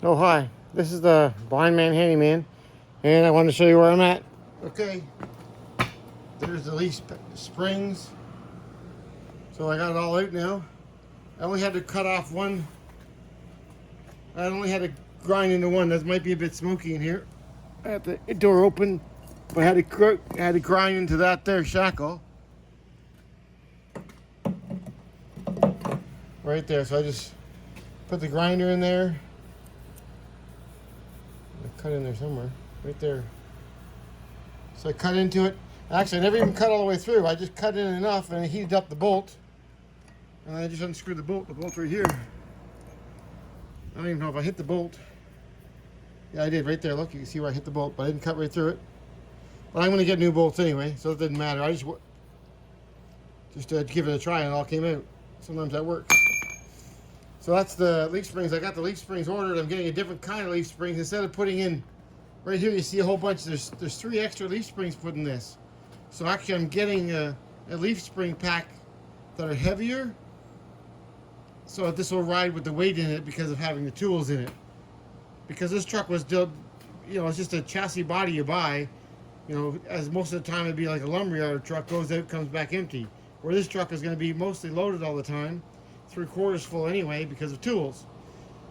Oh, hi. This is the Blind Man Handyman, and I wanted to show you where I'm at. Okay, there's the leaf springs. So I got it all out now. I only had to cut off one. I only had to grind into one. That might be a bit smoky in here. I had the door open, but I had to grind into that there shackle. Right there. So I just put the grinder in there. I cut in there somewhere. Right there. So I cut into it. Actually, I never even cut all the way through. I just cut in enough and I heated up the bolt. And then I just unscrewed the bolt. The bolt's right here. I don't even know if I hit the bolt. Yeah, I did right there. Look, you can see where I hit the bolt, but I didn't cut right through it. But I'm going to get new bolts anyway, so it didn't matter. I just give it a try and it all came out. Sometimes that works. So that's the leaf springs. I got the leaf springs ordered. I'm getting a different kind of leaf springs. Instead of putting in, right here you see a whole bunch. There's 3 extra leaf springs put in this. So actually I'm getting a leaf spring pack that are heavier. So this will ride with the weight in it because of having the tools in it. Because this truck was, it's just a chassis body you buy. As most of the time it'd be like a lumberyard truck, goes out, comes back empty. Where this truck is going to be mostly loaded all the time, 3/4 full anyway because of tools.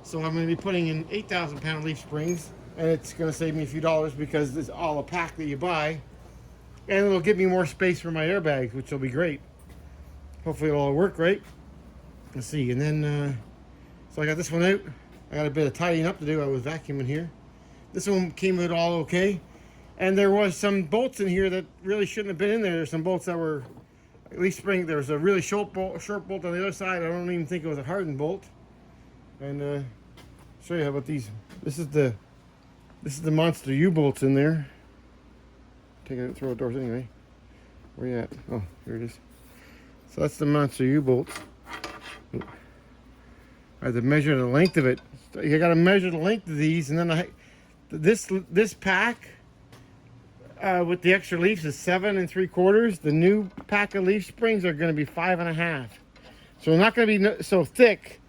So I'm going to be putting in 8,000-pound leaf springs, and it's going to save me a few dollars because it's all a pack that you buy. And it'll give me more space for my airbags, which will be great. Hopefully it'll all work right. Let's see. And then, so I got this one out. I got a bit of tidying up to do. I was vacuuming here. This one came out all okay. And there was some bolts in here that really shouldn't have been in there. There's some bolts that were leaf spring. There was a really short bolt on the other side. I don't even think it was a hardened bolt. And show you how about these. This is the Monster U-bolts in there. Take it out, throw it doors anyway. Where you at? Oh, here it is. So that's the Monster U-bolt. I have to measure the length of it. So you got to measure the length of these, and then this pack with the extra leaves is 7 3/4. The new pack of leaf springs are going to be 5 1/2. So they're not going to be so thick,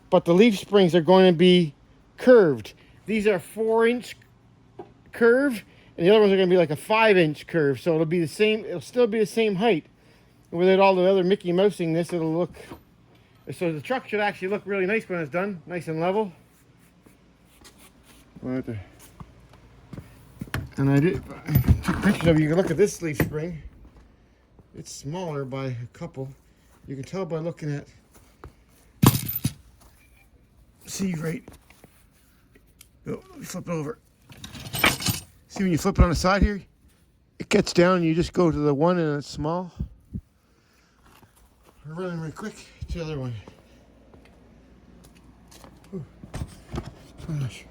but the leaf springs are going to be curved. These are 4-inch curve, and the other ones are going to be like a 5-inch curve. So it'll be the same. It'll still be the same height. Without all the other Mickey Mousing this, it'll look. So the truck should actually look really nice when it's done, nice and level. Right there. And I took pictures of it. You can look at this leaf spring. It's smaller by a couple. You can tell by looking at. See right. Oh, let me flip it over. See when you flip it on the side here, it gets down and you just go to the one and it's small. We're running really quick to the other one. Ooh. Gosh.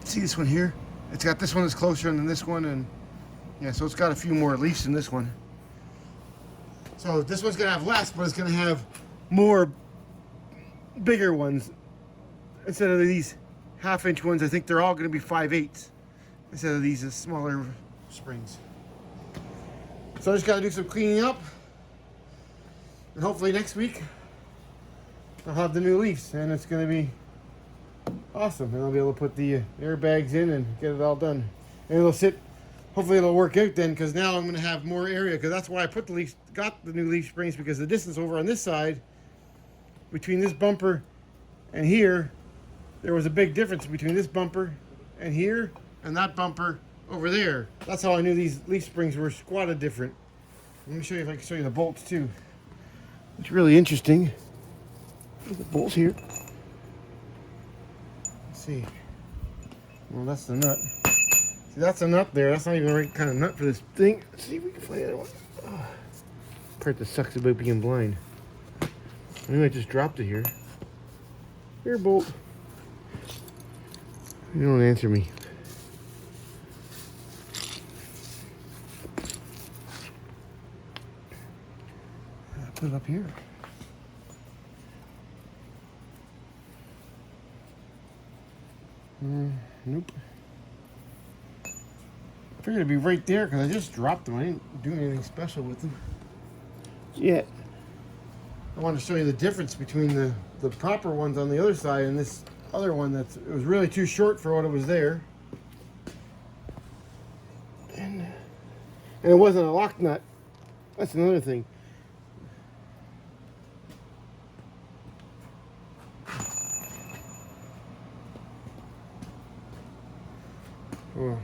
See this one here? It's got this one that's closer than this one, and yeah, so it's got a few more leaves than this one. So this one's gonna have less, but it's gonna have more bigger ones instead of these 1/2-inch ones. I think they're all gonna be 5/8 instead of these smaller springs. So I just gotta do some cleaning up, and hopefully next week I'll have the new leaves, and it's gonna be awesome. And I'll be able to put the airbags in and get it all done, and it'll sit. Hopefully it'll work out then, because now I'm going to have more area, because that's why I got the new leaf springs, because the distance over on this side between this bumper and here, there was a big difference between this bumper and here and that bumper over there. That's how I knew these leaf springs were squatted different. Let me show you if I can show you the bolts too. It's really interesting. Look at the bolts here. Let's see. Well, that's the nut. See, that's a nut there. That's not even the right kind of nut for this thing. Let's see if we can find the other one. Oh. Part that sucks about being blind. I think I just dropped it here. Here, bolt. You don't answer me. I'll put it up here. Nope. Figured it'd be right there because I just dropped them. I didn't do anything special with them. Yeah. I wanted to show you the difference between the proper ones on the other side and this other one it was really too short for what it was there. And it wasn't a lock nut. That's another thing. Oh.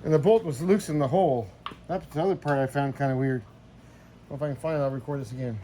And the bolt was loose in the hole. That's the other part I found kind of weird. Well, if I can find it, I'll record this again.